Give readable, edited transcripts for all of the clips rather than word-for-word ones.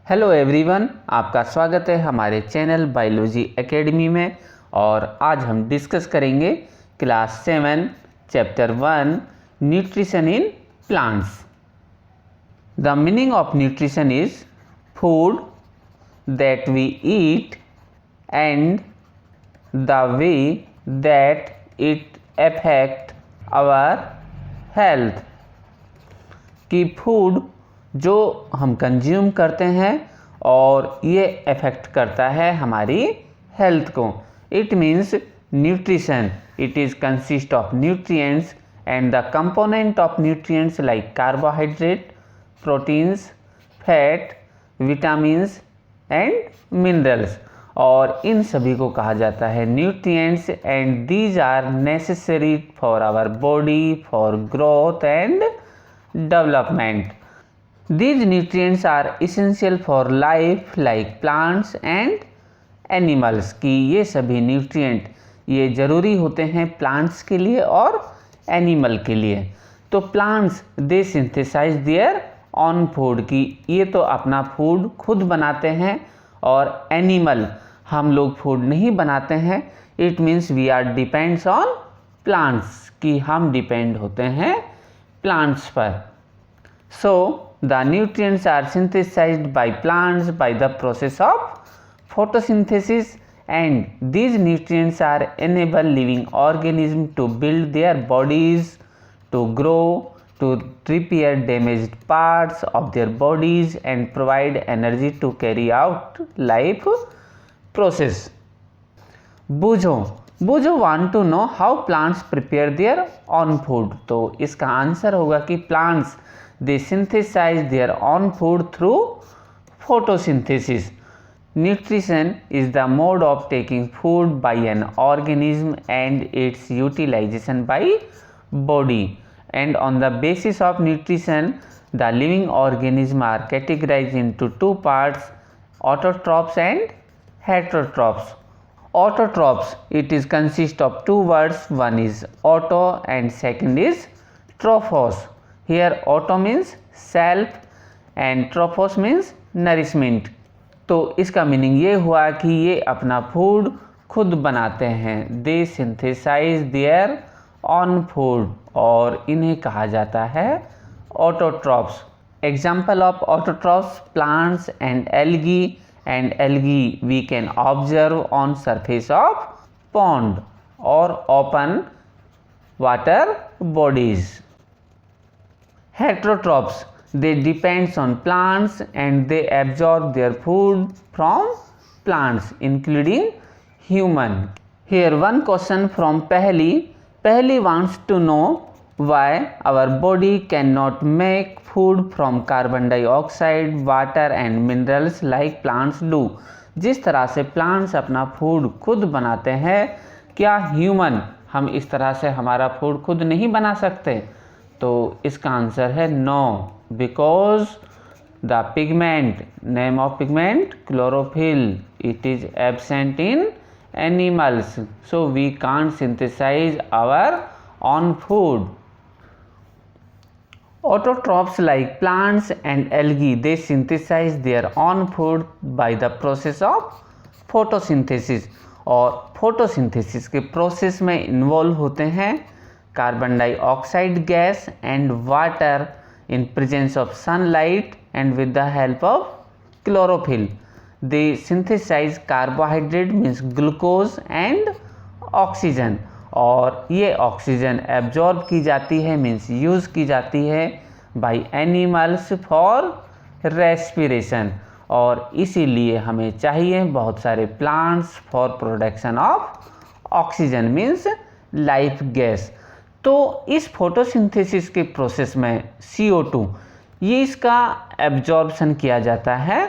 Hello everyone, आपका स्वागत है हमारे चैनल बायोलॉजी एकेडमी में। और आज हम डिस्कस करेंगे class 7 chapter 1 nutrition in plants. The meaning of nutrition is food that we eat and the way that it affect our health. कि फूड जो हम कंज्यूम करते हैं और ये अफेक्ट करता है हमारी हेल्थ को। It means nutrition, it is consist of nutrients and the component of nutrients like carbohydrate, proteins, fat, vitamins and minerals. और इन सभी को कहा जाता है nutrients and these are necessary for our body for growth and development. These nutrients are essential for life like plants and animals। कि ये सभी न्यूट्रिएंट ये ज़रूरी होते हैं प्लांट्स के लिए और एनिमल के लिए। तो plants they synthesise their own food, कि ये तो अपना फूड खुद बनाते हैं, और एनिमल हम लोग फूड नहीं बनाते हैं। It means we are depends on plants, कि हम डिपेंड होते हैं प्लांट्स पर। So the nutrients are synthesized by plants by the process of photosynthesis, and these nutrients are enable living organisms to build their bodies, to grow, to repair damaged parts of their bodies and provide energy to carry out life process। बूझो want to know how plants prepare their own food. तो इसका answer होगा कि plants they synthesise their own food through photosynthesis. Nutrition is the mode of taking food by an organism and its utilisation by body. And on the basis of nutrition the living organism are categorised into two parts, autotrophs and heterotrophs. Autotrophs, it is consist of two words, one is auto and second is trophos। Here auto means self and trophos means nourishment। तो इसका meaning ये हुआ कि ये अपना food खुद बनाते हैं, दे सिंथेसाइज देयर ऑन फूड, और इन्हें कहा जाता है autotrophs. Example of autotrophs plants and algae. And algae we can observe on surface of pond or open water bodies। Heterotrophs, they depends on plants and they absorb their food from plants including human। Here one question from Paheli wants to know why our body cannot make food from carbon dioxide, water and minerals like plants do। जिस तरह से plants अपना food खुद बनाते हैं, क्या human हम इस तरह से हमारा फूड खुद नहीं बना सकते? तो इसका आंसर है no, because the pigment, name of pigment chlorophyll, it is absent in animals, so we can't synthesize our own food. Autotrophs like plants and algae, they synthesize their own food by the process of photosynthesis। और photosynthesis के process में involve होते हैं carbon dioxide gas and water in presence of sunlight and with the help of chlorophyll. They synthesize carbohydrate means glucose and oxygen, और ये oxygen absorb की जाती है मीन्स यूज़ की जाती है बाय एनिमल्स फॉर रेस्पिरेशन। और इसीलिए हमें चाहिए बहुत सारे plants for production of oxygen means life gas. तो इस फोटोसिंथेसिस के प्रोसेस में CO2 ये इसका एब्जॉर्बशन किया जाता है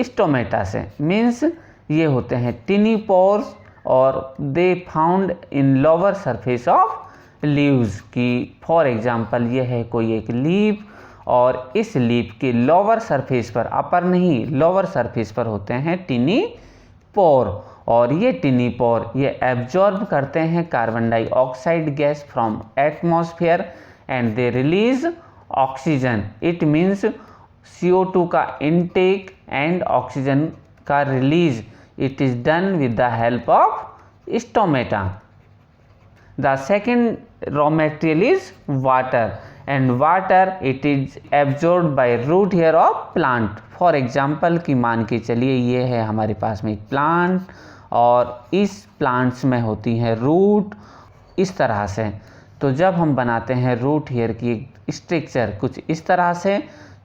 स्टोमेटा से, मीन्स ये होते हैं टिनी पोर्स, और they found in lower surface of leaves. की फॉर एग्जांपल ये है कोई एक लीफ, और इस लीफ के लोअर सरफेस पर, अपर नहीं लोअर सरफेस पर होते हैं टिनी पोर, और ये टिनी पोर ये एब्जॉर्ब करते हैं carbon dioxide gas from atmosphere and they release oxygen. It means CO2 का इनटेक एंड ऑक्सीजन का release, it is done with the help of stomata. The second raw material is water, and water it is absorbed by root hair of plant. For example कि मान के चलिए ये है हमारे पास में एक प्लांट, और इस प्लांट्स में होती हैं रूट इस तरह से। तो जब हम बनाते हैं रूट हेयर की स्ट्रक्चर कुछ इस तरह से,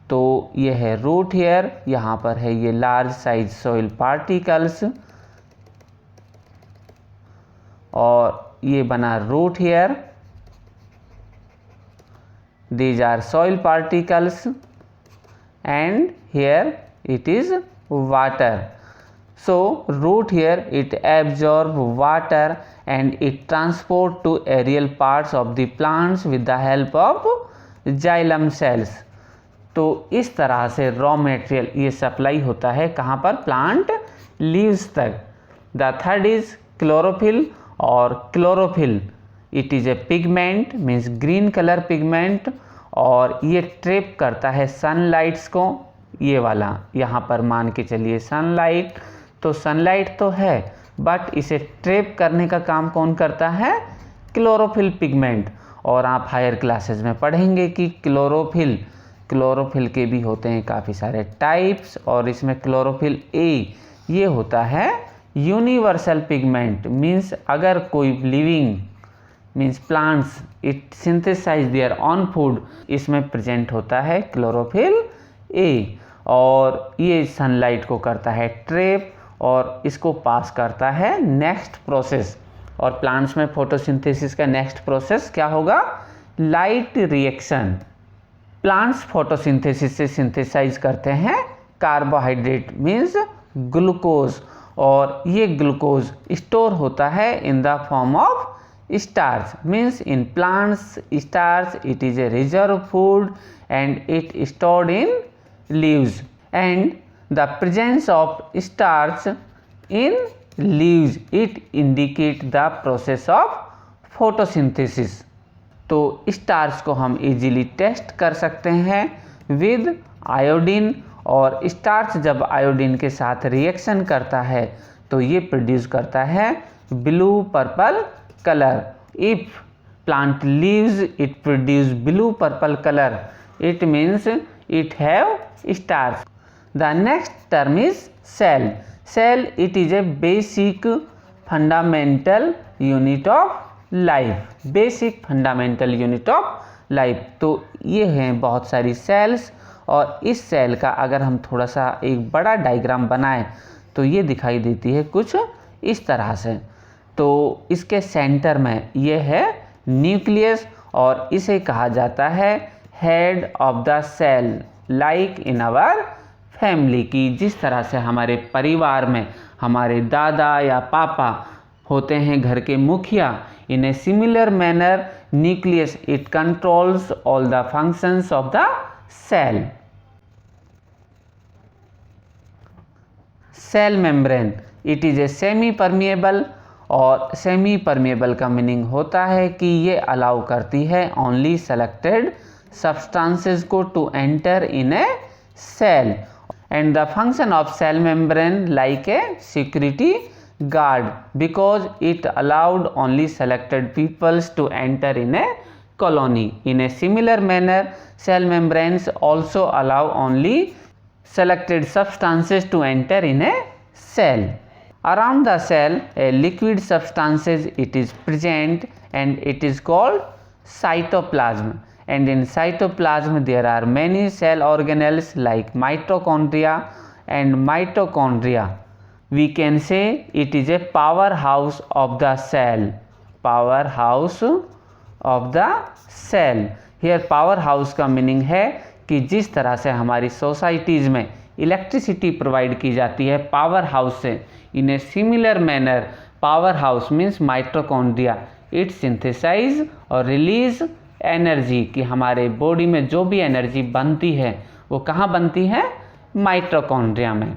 तो ये है रूट हेयर, यहाँ पर है ये लार्ज साइज सॉइल पार्टिकल्स, और ये बना root hair, these are soil particles, and here it is water. So root here it absorb water and it transport to aerial parts of the plants with the help of xylem cells. तो इस तरह से raw material ये supply होता है कहाँ पर, plant leaves तक। द थर्ड इज क्लोरोफिल, और chlorophyll it is a pigment, means green colour pigment, और ये ट्रैप करता है सनलाइट्स को। ये वाला यहाँ पर मान के चलिए सनलाइट, तो सनलाइट तो है बट इसे ट्रैप करने का काम कौन करता है, क्लोरोफिल पिगमेंट। और आप हायर क्लासेस में पढ़ेंगे कि क्लोरोफिल के भी होते हैं काफ़ी सारे टाइप्स, और इसमें क्लोरोफिल ए ये होता है यूनिवर्सल पिगमेंट, मीन्स अगर कोई living means plants it synthesize their own food, इसमें प्रेजेंट होता है क्लोरोफिल ए, और ये सनलाइट को करता है ट्रैप और इसको पास करता है नेक्स्ट प्रोसेस। और प्लांट्स में फोटोसिंथेसिस का नेक्स्ट प्रोसेस क्या होगा, लाइट रिएक्शन। प्लांट्स फोटोसिंथेसिस से सिंथेसाइज करते हैं कार्बोहाइड्रेट मीन्स ग्लूकोज, और ये ग्लूकोज स्टोर होता है in the form of starch, means in plants starch it is a reserve food and it stored in leaves, and the presence of starch in leaves it indicate the process of photosynthesis। तो starch को हम easily test कर सकते हैं with iodine, और starch जब iodine के साथ रिएक्शन करता है तो ये प्रोड्यूस करता है blue purple color. If plant leaves it produce blue purple color, it means it have starch. The next term is cell. Cell it is a basic fundamental unit of life. Basic fundamental unit of life. तो ये हैं बहुत सारी sales, और इस cell का अगर हम थोड़ा सा एक बड़ा डायग्राम बनाएं तो ये दिखाई देती है कुछ इस तरह से। तो इसके सेंटर में ये है न्यूक्लियस, और इसे कहा जाता है head of the cell, like in our family की जिस तरह से हमारे परिवार में हमारे दादा या पापा होते हैं घर के मुखिया, in a similar manner nucleus it controls all the functions of the cell. Cell membrane it is a semi permeable, और सेमी परमिएबल का मीनिंग होता है कि ये अलाउ करती है ओनली सेलेक्टेड सब्सटेंसेस को to enter in a cell, and the function of cell membrane like a security guard because it allowed only selected peoples to enter in a colony. In a similar manner, cell membranes also allow only selected substances to enter in a cell. Around the cell, a liquid substances it is present and it is called cytoplasm. And in cytoplasm there are many cell organelles like mitochondria and mitochondria. We can say it is a powerhouse of the cell. Powerhouse of the cell. Here powerhouse का meaning है कि जिस तरह से हमारी societies में electricity provide की जाती है पावर हाउस से, in a similar manner power house means mitochondria it synthesise और रिलीज एनर्जी, कि हमारे बॉडी में जो भी एनर्जी बनती है वो कहाँ बनती है, माइटोकॉन्ड्रिया में।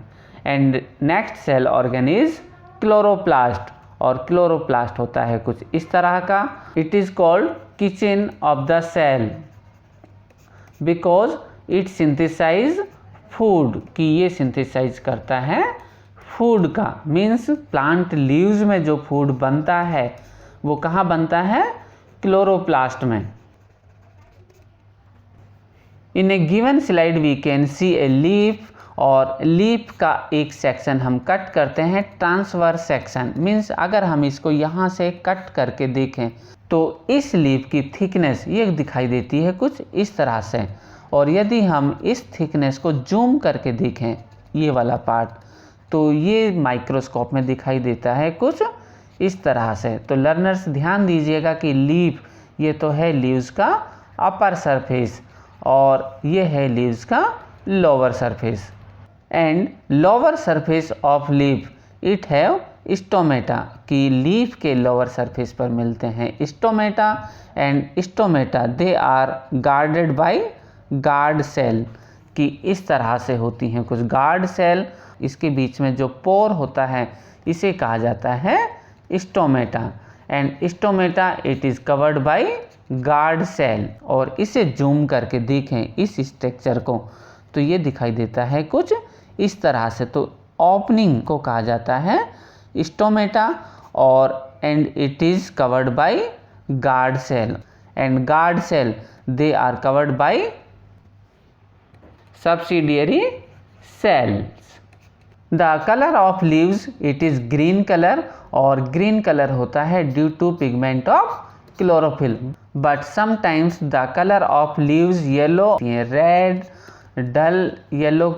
And next cell organ is chloroplast, और क्लोरोप्लास्ट होता है कुछ इस तरह का। It is called kitchen of the cell because it synthesise food, कि ये सिंथेसाइज करता है फूड का, मीन्स प्लांट लीव्स में जो फूड बनता है वो कहाँ बनता है, क्लोरोप्लास्ट में। In a given slide we can see a leaf, और लीफ का एक सेक्शन हम कट करते हैं, ट्रांसवर्स सेक्शन, मीन्स अगर हम इसको यहाँ से कट करके देखें तो इस लीफ की थिकनेस ये दिखाई देती है कुछ इस तरह से, और यदि हम इस थिकनेस को जूम करके देखें ये वाला पार्ट, तो ये माइक्रोस्कोप में दिखाई देता है कुछ इस तरह से। तो लर्नर्स ध्यान दीजिएगा कि लीफ ये तो है लीव्स का अपर सरफेस, और ये है लीव्स का lower surface. And lower surface of leaf it have stomata, कि लीफ के लोअर सरफेस पर मिलते हैं stomata, and stomata they are guarded by guard cell, कि इस तरह से होती हैं कुछ गार्ड सेल, इसके बीच में जो पोर होता है इसे कहा जाता है stomata, and stomata it is covered by guard cell. और इसे जूम करके देखें इस स्ट्रक्चर को तो ये दिखाई देता है कुछ इस तरह से। तो ओपनिंग को कहा जाता है स्टोमेटा, और and it is covered by guard cell, and guard cell they are covered by subsidiary cells. The colour of leaves it is green colour, और ग्रीन कलर होता है due to pigment of chlorophyll, but sometimes the colour of leaves yellow, red, dull yellow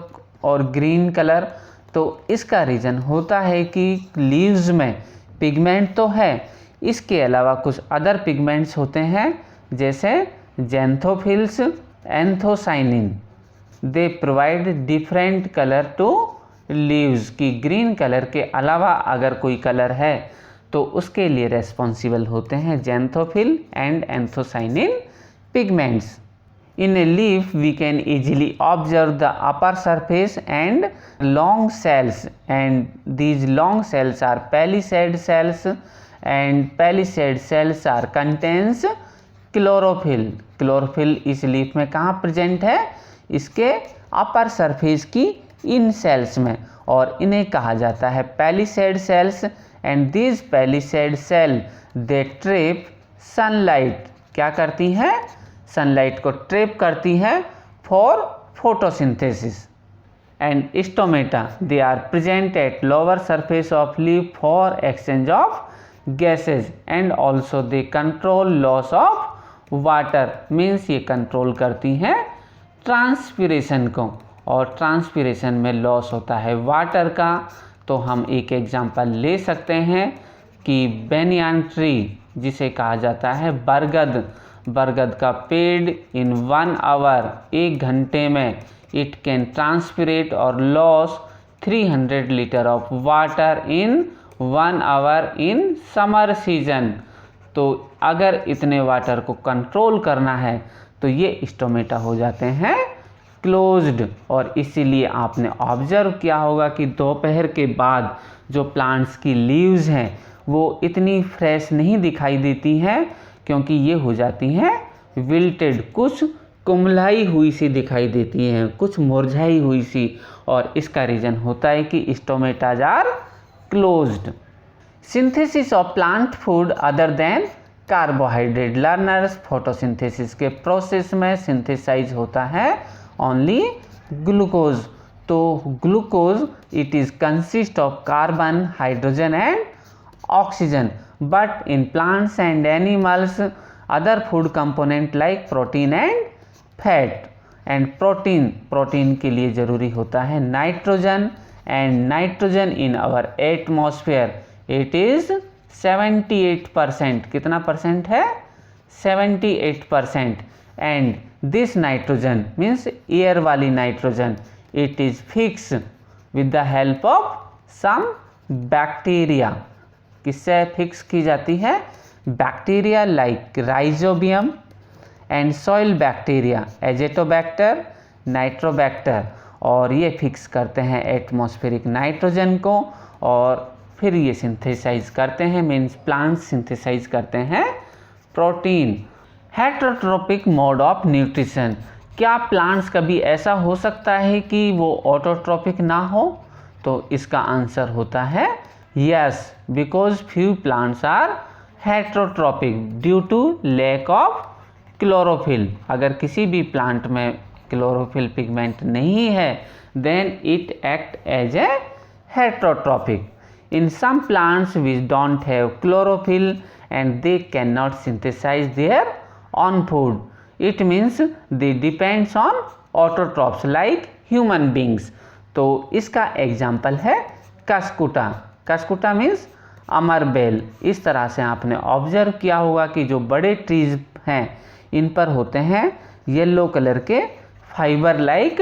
और green colour. तो इसका reason होता है कि leaves में पिगमेंट तो है, इसके अलावा कुछ अदर पिगमेंट्स होते हैं जैसे xanthophylls, anthocyanin, they provide different colour to leaves, की ग्रीन कलर के अलावा अगर कोई कलर है तो उसके लिए रेस्पॉन्सिबल होते हैं xanthophyll and anthocyanin pigments. In a leaf we can easily observe the upper surface and long cells, and these long cells are palisade cells, and palisade cells are contains chlorophyll। chlorophyll इस leaf में कहाँ present है, इसके upper surface की इन sales में, और इन्हें कहा जाता है palisade cells. And this palisade cell they trap sunlight, क्या करती हैं, सनलाइट को ट्रैप करती हैं for photosynthesis. And stomata they are present at lower surface of leaf for exchange of gases, and also they control loss of water, means ये control करती हैं transpiration को, और ट्रांसपिरेशन में लॉस होता है वाटर का। तो हम एक एग्जांपल ले सकते हैं कि बेनियान ट्री जिसे कहा जाता है बरगद, बरगद का पेड़ इन 1 आवर, 1 घंटे में इट कैन ट्रांसपिरेट और loss 300 litre of water in 1 hour in summer season. तो अगर इतने वाटर को कंट्रोल करना है तो ये स्टोमेटा हो जाते हैं क्लोज्ड। और इसीलिए आपने ऑब्जर्व किया होगा कि दोपहर के बाद जो प्लांट्स की लीव्स हैं वो इतनी फ्रेश नहीं दिखाई देती हैं, क्योंकि ये हो जाती हैं विल्टेड, कुछ कुम्हलाई हुई सी दिखाई देती हैं, कुछ मुरझाई हुई सी, और इसका रीज़न होता है कि stomatas are closed. Synthesis of plant food other than carbohydrate, learners photosynthesis के प्रोसेस में सिंथेसाइज होता है ओनली ग्लूकोज। तो glucose it is consist of carbon, hydrogen and oxygen, but in plants and animals other food component like protein and fat. And protein के लिए ज़रूरी होता है nitrogen, and nitrogen in our atmosphere it is 78%, कितना percent है, 78%। And this nitrogen means air वाली nitrogen it is fix with the help of some bacteria, किससे fix की जाती है, bacteria like rhizobium and soil bacteria, azotobacter, nitrobacter, और ये fix करते हैं एटमॉस्फेरिक नाइट्रोजन को, और फिर ये सिंथेसाइज करते हैं, मीन्स प्लांट्स सिंथेसाइज करते हैं प्रोटीन। हेटेरोट्रोपिक मोड ऑफ न्यूट्रिशन, क्या प्लांट्स कभी ऐसा हो सकता है कि वो ऑटोट्रॉपिक ना हो? तो इसका आंसर होता है yes, because few plants are heterotrophic due to lack of chlorophyll. अगर किसी भी प्लांट में क्लोरोफिल पिगमेंट नहीं है then it act as a heterotrophic. In some plants which don't have chlorophyll and they can not synthesise their own food, it means they depends on autotrophs like human beings. तो इसका example है Cuscuta. Cuscuta means अमर bell. इस तरह से आपने observe किया होगा कि जो बड़े ट्रीज हैं इन पर होते हैं येलो कलर के फाइबर लाइक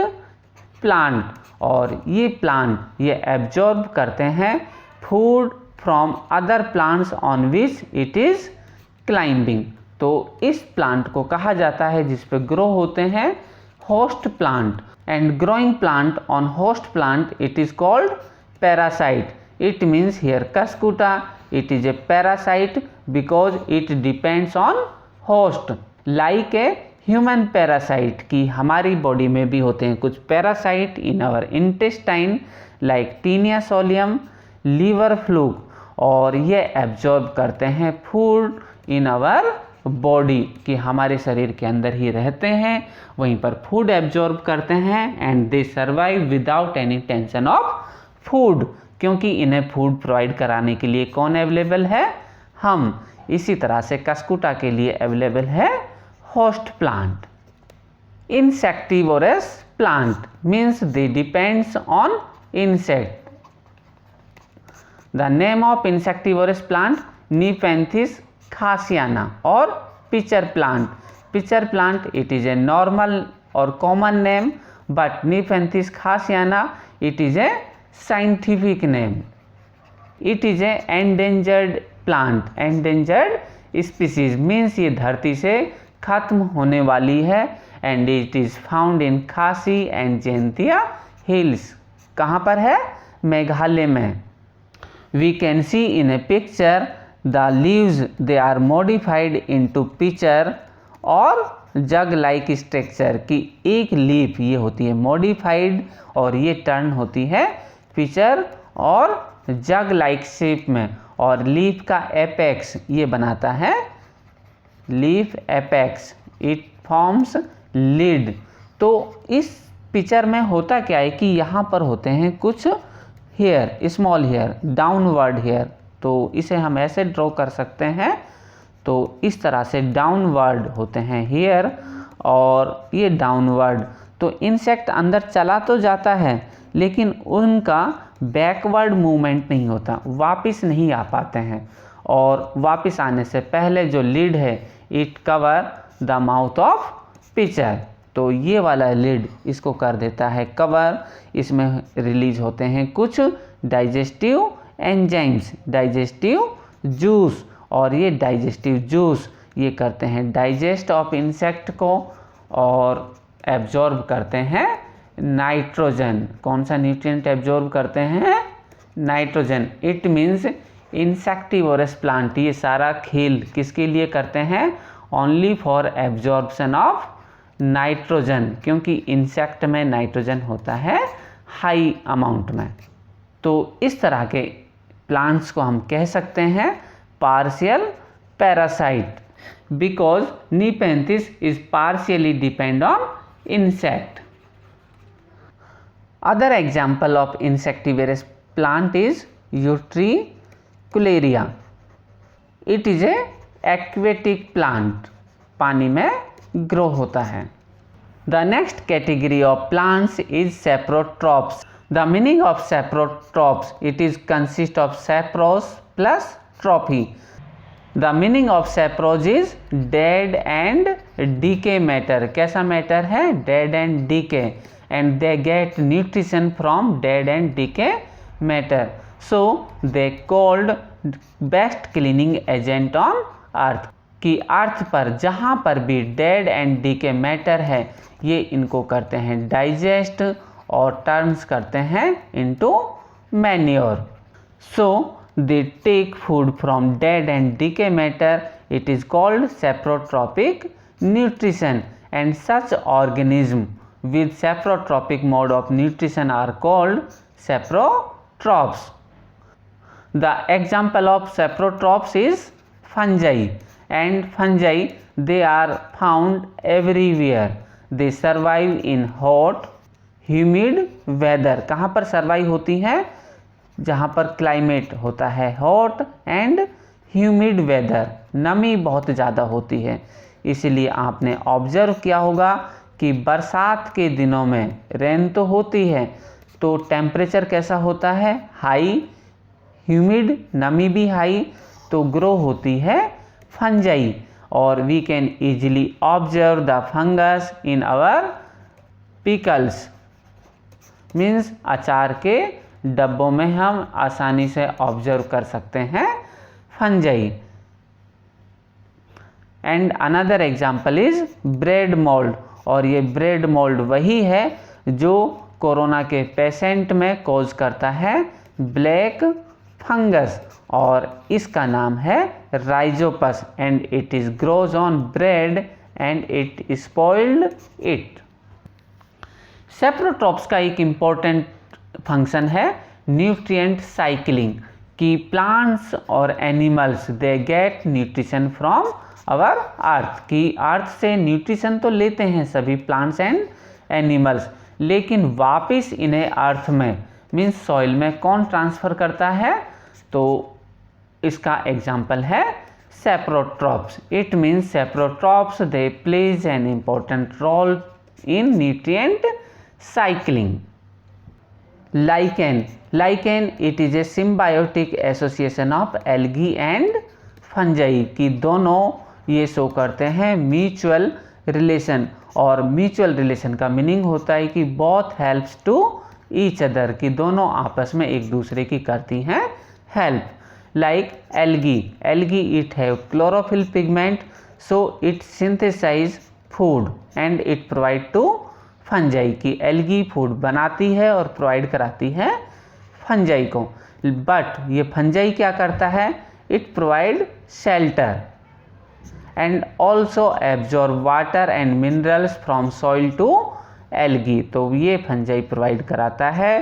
प्लांट, और ये प्लांट ये एब्जॉर्ब करते हैं food from other plants on which it is climbing. तो इस प्लांट को कहा जाता है जिस पे ग्रो होते हैं host plant, and growing plant on host plant it is called parasite. It means here cuscuta it is a parasite because it depends on host like a human parasite. की हमारी बॉडी में भी होते हैं कुछ parasite in our intestine like taenia solium, liver fluke, और ये absorb करते हैं फूड इन आवर बॉडी, कि हमारे शरीर के अंदर ही रहते हैं, वहीं पर फूड एब्जॉर्ब करते हैं and they survive without any tension of food, क्योंकि इन्हें फूड प्रोवाइड कराने के लिए कौन अवेलेबल है? हम। इसी तरह से कस्कुटा के लिए अवेलेबल है host plant. Insectivorous plant means they depends on insect. The name of insectivorous plant nepenthes khasiana और pitcher plant. Pitcher plant it is a normal और common name, but nepenthes khasiana it is a scientific name. It is a endangered plant. Endangered species means ये धरती से खत्म होने वाली है, and it is found in Khasi and Jaintia hills. कहाँ पर है? मेघालय में। We can see in a picture the leaves they are modified into pitcher और जग लाइक स्ट्रक्चर, की एक लीफ ये होती है मॉडिफाइड और ये टर्न होती है पिचर और जग लाइक शेप में, और लीफ का एपेक्स ये बनाता है leaf apex, it forms lid. तो इस पिक्चर में होता क्या है कि यहाँ पर होते हैं कुछ hair, small hair, downward hair, तो इसे हम ऐसे ड्रॉ कर सकते हैं। तो इस तरह से डाउनवर्ड होते हैं हेयर और ये डाउनवर्ड, तो इंसेक्ट अंदर चला तो जाता है लेकिन उनका बैकवर्ड मूवमेंट नहीं होता, वापस नहीं आ पाते हैं, और वापस आने से पहले जो लिड है it cover the mouth of pitcher. तो ये वाला लिड इसको कर देता है कवर। इसमें रिलीज होते हैं कुछ डाइजेस्टिव एंजाइम्स, डाइजेस्टिव जूस, और ये डाइजेस्टिव जूस ये करते हैं डाइजेस्ट ऑफ इंसेक्ट को और एब्जॉर्ब करते हैं नाइट्रोजन। कौन सा न्यूट्रिएंट एब्जॉर्ब करते हैं? Nitrogen. It means insectivorous plant ये सारा खेल किसके लिए करते हैं? Only for absorption of nitrogen, क्योंकि इंसेक्ट में नाइट्रोजन होता है हाई अमाउंट में। तो इस तरह के प्लांट्स को हम कह सकते हैं partial parasite, because nepenthes is partially depend on insect. Other example of insectivorous plant is Utricularia. It is a aquatic plant, पानी में ग्रो होता है. The next category of plants is saprotrophs. The meaning of saprotrophs, it is consist of sapros plus trophy. The meaning of sapros is dead and decay matter. कैसा matter है? Dead and decay, and they get nutrition from dead and decay matter. So they called best cleaning agent on earth. कि अर्थ पर जहाँ पर भी dead and decay matter है ये इनको करते हैं डाइजेस्ट और टर्न्स करते हैं into manure. So they take food from dead and decay matter. It is called saprotrophic nutrition, and such organism with saprotrophic mode of nutrition are called saprotrophs. The example of saprotrophs is fungi, and fungi, they are found everywhere. They survive in hot humid weather. कहाँ पर survive होती हैं? जहाँ पर climate होता है hot and humid weather, नमी बहुत ज़्यादा होती है। इसलिए आपने ऑब्जर्व किया होगा कि बरसात के दिनों में रेन तो होती है तो टेम्परेचर कैसा होता है? हाई, ह्यूमिड, नमी भी हाई, तो ग्रो होती है फंजाई। और we can easily observe the fungus in our pickles, means अचार के डब्बों में हम आसानी से ऑब्जर्व कर सकते हैं fungi. And another example is bread mould, और ये ब्रेड मोल्ड वही है जो कोरोना के पेशेंट में कॉज करता है ब्लैक फंगस, और इसका नाम है rhizopus, and it is grows on bread and it spoiled it. Saprotrophs का एक इम्पॉर्टेंट फंक्शन है न्यूट्रिएंट साइकिलिंग, कि प्लांट्स और animals they get nutrition from our earth, कि अर्थ से न्यूट्रिशन तो लेते हैं सभी प्लांट्स एंड एनिमल्स, लेकिन वापस इन्हें अर्थ में मीन्स सॉइल में कौन ट्रांसफ़र करता है? तो इसका एग्जाम्पल है saprotrophs. It means saprotrophs they plays an important role in nutrient cycling. lichen, it is a symbiotic association of algae and fungi, कि दोनों ये शो करते हैं म्यूचुअल रिलेशन, और म्यूचुअल रिलेशन का मीनिंग होता है कि both helps to each other, कि दोनों आपस में एक दूसरे की करती हैं help. Like algae it have chlorophyll pigment, so it synthesise food and it provide to fungi, की एल्गी फूड बनाती है और प्रोवाइड कराती है फंजाई को। बट ये फंजाई क्या करता है? It provide shelter and also absorb water and minerals from soil to algae, तो ये फंजाई प्रोवाइड कराता है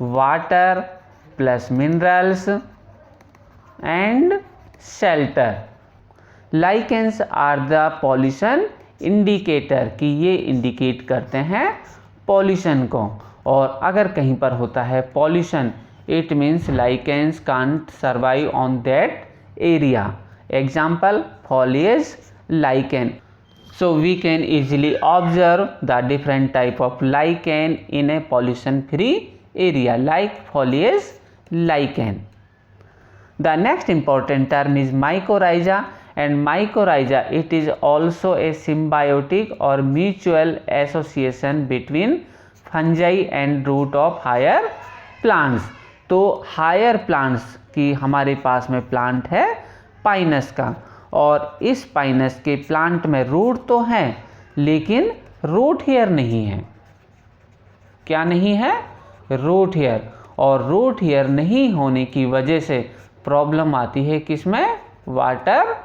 water plus minerals and shelter. Lichens are the pollution indicator, कि ये इंडिकेट करते हैं पॉल्यूशन को, और अगर कहीं पर होता है pollution it means lichens can't survive on that area. Example foliage lichen, so we can easily observe the different type of lichen in a pollution free area like foliage lichen. The next important term is mycorrhiza, and mycorrhiza it is also a symbiotic or mutual association between fungi and root of higher plants. तो higher plants की हमारे पास में plant है Pinus का, और इस Pinus के plant में रूट तो हैं लेकिन रूट हेयर नहीं है। क्या नहीं है? Root hair. और रूट हेयर नहीं होने की वजह से प्रॉब्लम आती है किसमें? वाटर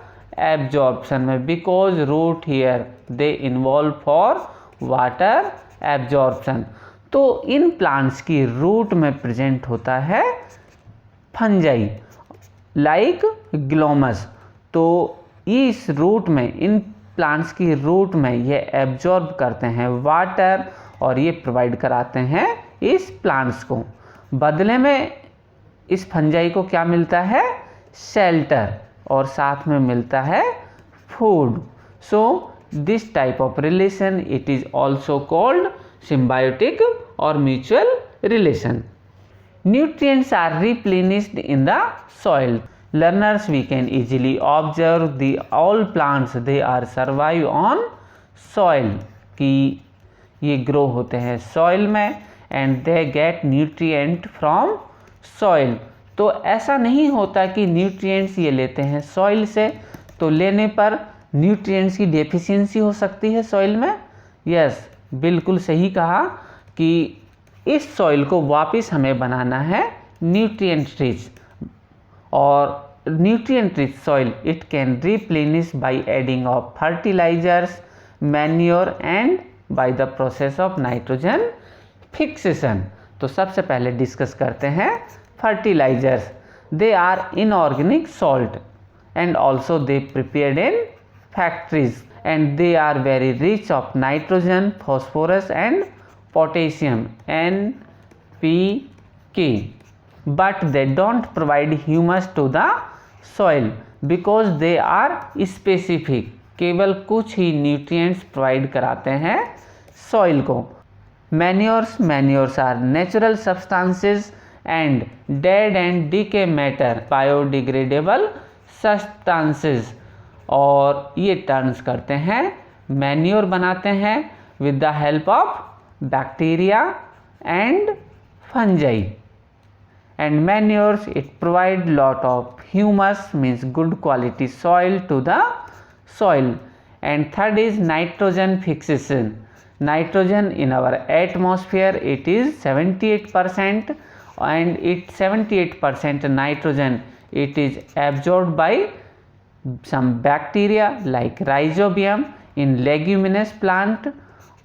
एब्जॉर्प्शन में, because root hair they involve for water absorption. तो इन प्लांट्स की रूट में प्रेजेंट होता है फंजाई लाइक ग्लोमस। तो इस रूट में, इन प्लांट्स की रूट में ये एब्जॉर्ब करते हैं वाटर और ये प्रोवाइड कराते हैं इस प्लांट्स को। बदले में इस फंजाई को क्या मिलता है? शेल्टर, और साथ में मिलता है food. So this type of relation it is also called symbiotic or mutual relation. Nutrients are replenished in the soil. Learners, we can easily observe the all plants they are survive on soil, कि ये grow होते हैं soil में and they get nutrient from soil. तो ऐसा नहीं होता कि nutrients ये लेते हैं soil से, तो लेने पर nutrients की deficiency हो सकती है soil में। Yes, बिल्कुल सही कहा कि इस सॉइल को वापस हमें बनाना है न्यूट्रिएंट रिच, और nutrient rich soil it can replenish by adding of fertilisers manure and by the process of nitrogen fixation. तो सबसे पहले डिस्कस करते हैं fertilisers. They are inorganic salt and also they prepared in factories and they are very rich of nitrogen, phosphorus and potassium NPK, but they don't provide humus to the soil because they are specific। केवल कुछ ही nutrients provide कराते हैं soil को। Manures are natural substances and dead and decay matter, biodegradable substances, और ये turns करते हैं, manure बनाते हैं with the help of bacteria and fungi. And manures it provide lot of humus means good quality soil to the soil. And third is nitrogen fixation. Nitrogen in our atmosphere it is 78% and it 78% nitrogen it is absorbed by some bacteria like rhizobium in leguminous plant,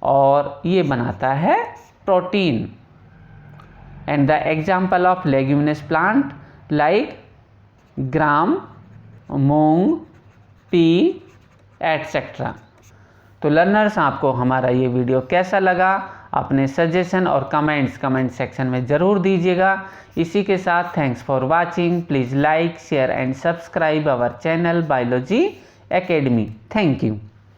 और ये बनाता है protein. and the example of leguminous plant like gram, moong, pea etc। तो learners, आपको हमारा ये video कैसा लगा? अपने सजेशन और कमेंट सेक्शन में ज़रूर दीजिएगा। इसी के साथ thanks for watching. Please like, share and subscribe our channel biology academy. Thank you.